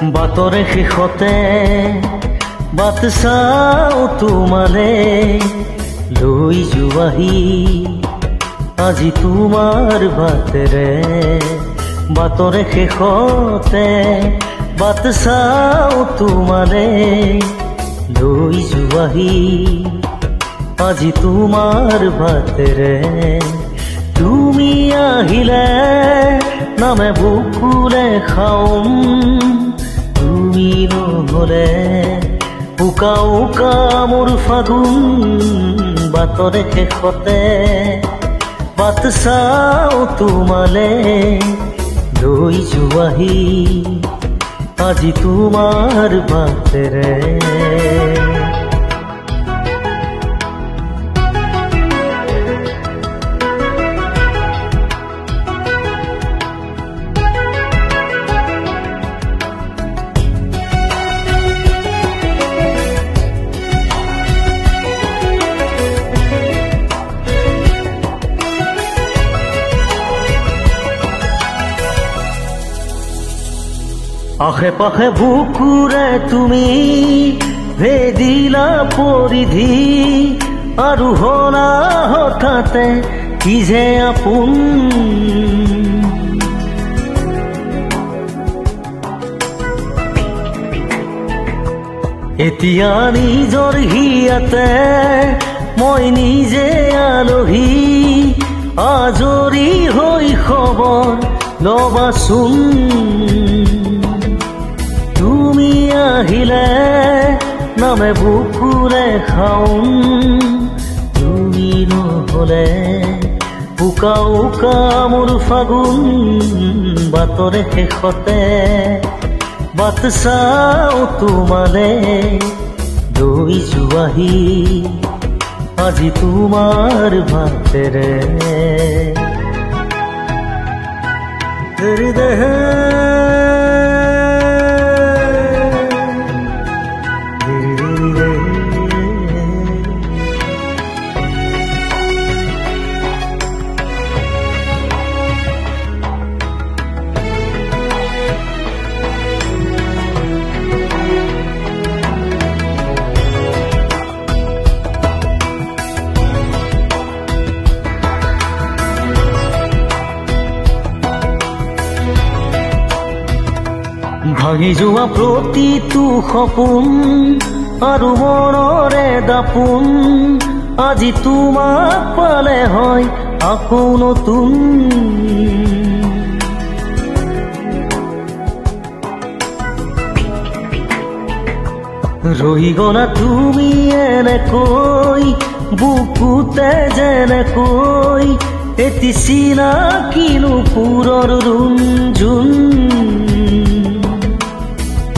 বাটৰে শেষতে বাট চাওঁ তোমালে লৈ যোৱাহি আজি তোমাৰ বাটেৰে। বাটৰে শেষতে বাট চাওঁ তোমালে লৈ যোৱাহি আজি তোমাৰ বাটেৰে। তুমি আহিলে নামে বুকুৰে খাওম, তুমি নহলে উকা উকা মোৰ ফাগুন। বাটৰে শেষতে বাট চাওঁ তোমালে লৈ যোৱাহি আজি তোমাৰ বাটেৰে। আশে পাশে বুকুৰে তুমি ভেদিলা পৰিধি, আৰু হলা হঠাতে কি যে আপোন। এতিয়া নিজৰ হিয়াতে মই নিজে আলহী, আজৰি হৈ খবৰ লবাচোন। তুমি আহিলে নামে বুকুৰে খাওম, তুমি নহলে উকা উকা মোৰ ফাগুন। বাটৰে শেষতে বাট চাওঁ তোমালে লৈ যোৱাহি আজি তোমাৰ বাটেৰে। ভাঙি যোৱা প্ৰতিটো সপোন আৰু মনৰে দাপোন, আজি তোমাক পালে হয় আকৌ নতুন। ৰহি গলা তুমি এনেকৈ বুকুতে যেনেকৈ, এটি চিনাকিনো পুৰৰ ৰুণজুন।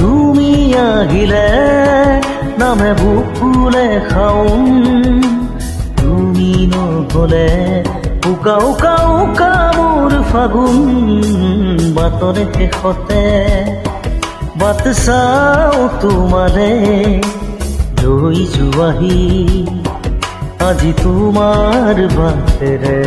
তুমি আহিলে নামে বুকুলে খাওম, তুমি নহলে উকা উকা উকা মোৰ ফাগুন। বাটৰে শেষতে বাট চাওঁ তোমালে লৈ যোৱাহি আজি তোমাৰ বাটেৰে।